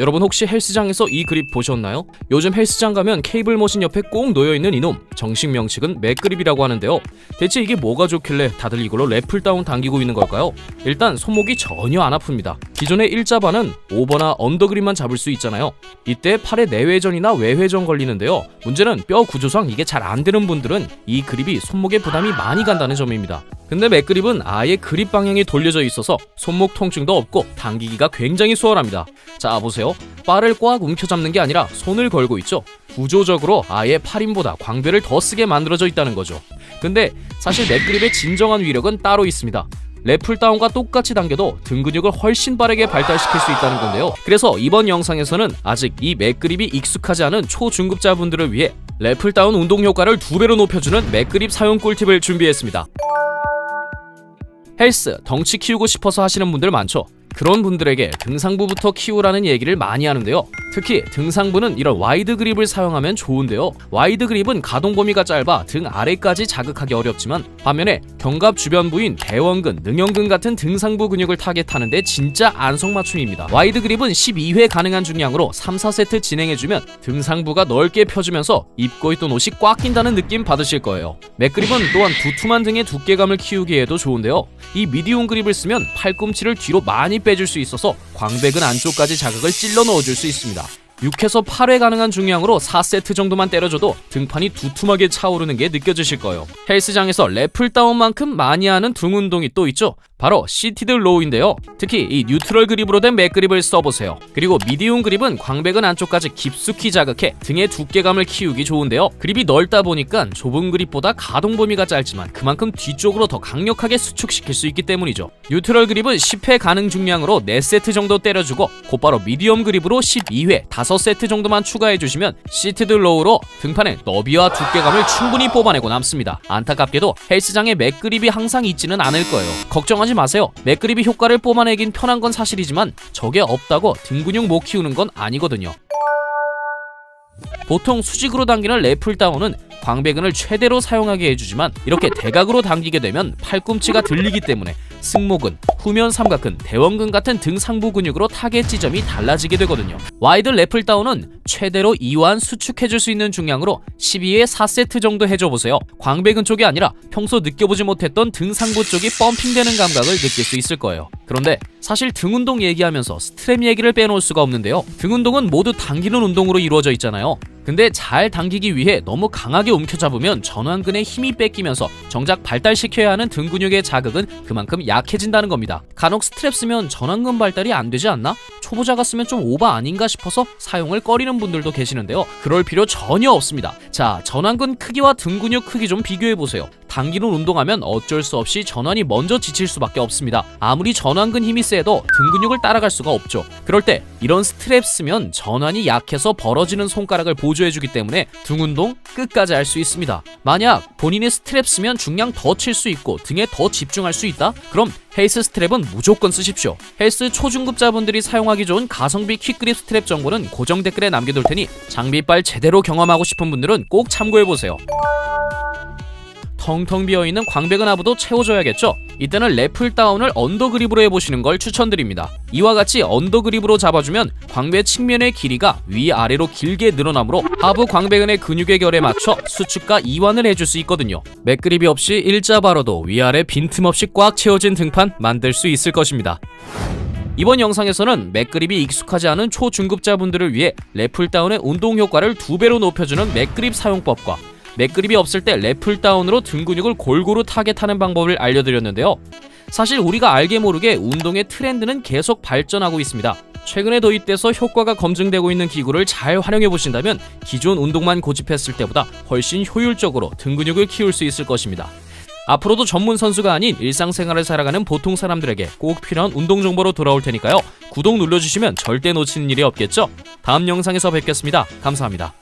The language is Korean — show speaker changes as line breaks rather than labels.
여러분 혹시 헬스장에서 이 그립 보셨나요? 요즘 헬스장 가면 케이블 머신 옆에 꼭 놓여있는 이놈, 정식 명칭은 맥그립이라고 하는데요. 대체 이게 뭐가 좋길래 다들 이걸로 랩풀다운 당기고 있는 걸까요? 일단 손목이 전혀 안 아픕니다. 기존의 일자바는 오버나 언더그립만 잡을 수 있잖아요. 이때 팔에 내회전이나 외회전 걸리는데요. 문제는 뼈 구조상 이게 잘 안 되는 분들은 이 그립이 손목에 부담이 많이 간다는 점입니다. 근데 맥그립은 아예 그립 방향이 돌려져 있어서 손목 통증도 없고 당기기가 굉장히 수월합니다. 자 보세요. 바를 꽉 움켜잡는 게 아니라 손을 걸고 있죠. 구조적으로 아예 팔힘보다 광배를 더 쓰게 만들어져 있다는 거죠. 근데 사실 맥그립의 진정한 위력은 따로 있습니다. 랩풀다운과 똑같이 당겨도 등 근육을 훨씬 빠르게 발달시킬 수 있다는 건데요. 그래서 이번 영상에서는 아직 이 맥그립이 익숙하지 않은 초중급자분들을 위해 랩풀다운 운동 효과를 2배로 높여주는 맥그립 사용 꿀팁을 준비했습니다. 헬스, 덩치 키우고 싶어서 하시는 분들 많죠. 그런 분들에게 등상부부터 키우라는 얘기를 많이 하는데요. 특히 등상부는 이런 와이드 그립을 사용하면 좋은데요. 와이드 그립은 가동 범위가 짧아 등 아래까지 자극하기 어렵지만 반면에 견갑 주변 부인 대원근, 능형근 같은 등상부 근육을 타겟하는데 진짜 안성맞춤입니다. 와이드 그립은 12회 가능한 중량으로 3, 4세트 진행해주면 등상부가 넓게 펴주면서 입고 있던 옷이 꽉 낀다는 느낌 받으실 거예요. 맥그립은 또한 두툼한 등의 두께감을 키우기에도 좋은데요. 이 미디움 그립을 쓰면 팔꿈치를 뒤로 많이 빼줄 수 있어서 광배근 안쪽까지 자극을 찔러 넣어줄 수 있습니다. 6에서 8회 가능한 중량으로 4세트 정도만 때려줘도 등판이 두툼하게 차오르는 게 느껴지실 거예요. 헬스장에서 랩풀다운만큼 많이 하는 등 운동이 또 있죠. 바로 시티드 로우인데요. 특히 이 뉴트럴 그립으로 된 맥그립을 써보세요. 그리고 미디움 그립은 광배근 안쪽까지 깊숙이 자극해 등의 두께감을 키우기 좋은데요. 그립이 넓다 보니까 좁은 그립보다 가동 범위가 짧지만 그만큼 뒤쪽으로 더 강력하게 수축시킬 수 있기 때문이죠. 뉴트럴 그립은 10회 가능 중량으로 4세트 정도 때려주고 곧바로 미디엄 그립으로 12회 5세트 정도만 추가해주시면 시티드 로우로 등판의 너비와 두께감을 충분히 뽑아내고 남습니다. 안타깝게도 헬스장에 맥그립이 항상 있지는 않을 거예요. 걱정하지 마세요. 맥그립이 효과를 뽑아내긴 편한 건 사실이지만 저게 없다고 등 근육 못 키우는 건 아니거든요. 보통 수직으로 당기는 랩풀다운은 광배근을 최대로 사용하게 해주지만 이렇게 대각으로 당기게 되면 팔꿈치가 들리기 때문에 승모근, 후면 삼각근, 대원근 같은 등 상부 근육으로 타겟 지점이 달라지게 되거든요. 와이드 랩풀다운은 최대로 이완 수축해줄 수 있는 중량으로 12회 4세트 정도 해줘보세요. 광배근 쪽이 아니라 평소 느껴보지 못했던 등 상부 쪽이 펌핑되는 감각을 느낄 수 있을 거예요. 그런데 사실 등 운동 얘기하면서 스트랩 얘기를 빼놓을 수가 없는데요. 등 운동은 모두 당기는 운동으로 이루어져 있잖아요. 근데 잘 당기기 위해 너무 강하게 움켜잡으면 전완근의 힘이 뺏기면서 정작 발달시켜야 하는 등 근육의 자극은 그만큼 약해진다는 겁니다. 간혹 스트랩 쓰면 전완근 발달이 안 되지 않나? 초보자가 쓰면 좀 오버 아닌가 싶어서 사용을 꺼리는 분들도 계시는데요. 그럴 필요 전혀 없습니다. 자, 전완근 크기와 등 근육 크기 좀 비교해보세요. 당기는 운동하면 어쩔 수 없이 전완이 먼저 지칠 수밖에 없습니다. 아무리 전완근 힘이 세도 등 근육을 따라갈 수가 없죠. 그럴 때 이런 스트랩 쓰면 전완이 약해서 벌어지는 손가락을 보조해주기 때문에 등 운동 끝까지 할 수 있습니다. 만약 본인이 스트랩 쓰면 중량 더 칠 수 있고 등에 더 집중할 수 있다? 그럼 헬스 스트랩은 무조건 쓰십시오. 헬스 초중급자분들이 사용하기 좋은 가성비 퀵그립 스트랩 정보는 고정 댓글에 남겨둘 테니 장비빨 제대로 경험하고 싶은 분들은 꼭 참고해보세요. 텅텅 비어있는 광배근 하부도 채워줘야겠죠? 이때는 랩풀다운을 언더그립으로 해보시는 걸 추천드립니다. 이와 같이 언더그립으로 잡아주면 광배 측면의 길이가 위아래로 길게 늘어나므로 하부 광배근의 근육의 결에 맞춰 수축과 이완을 해줄 수 있거든요. 맥그립이 없이 일자바로도 위아래 빈틈없이 꽉 채워진 등판 만들 수 있을 것입니다. 이번 영상에서는 맥그립이 익숙하지 않은 초중급자분들을 위해 랩풀다운의 운동 효과를 2배로 높여주는 맥그립 사용법과 맥그립이 없을 때 랩풀다운으로 등 근육을 골고루 타겟하는 방법을 알려드렸는데요. 사실 우리가 알게 모르게 운동의 트렌드는 계속 발전하고 있습니다. 최근에 도입돼서 효과가 검증되고 있는 기구를 잘 활용해 보신다면 기존 운동만 고집했을 때보다 훨씬 효율적으로 등 근육을 키울 수 있을 것입니다. 앞으로도 전문 선수가 아닌 일상생활을 살아가는 보통 사람들에게 꼭 필요한 운동 정보로 돌아올 테니까요. 구독 눌러주시면 절대 놓치는 일이 없겠죠? 다음 영상에서 뵙겠습니다. 감사합니다.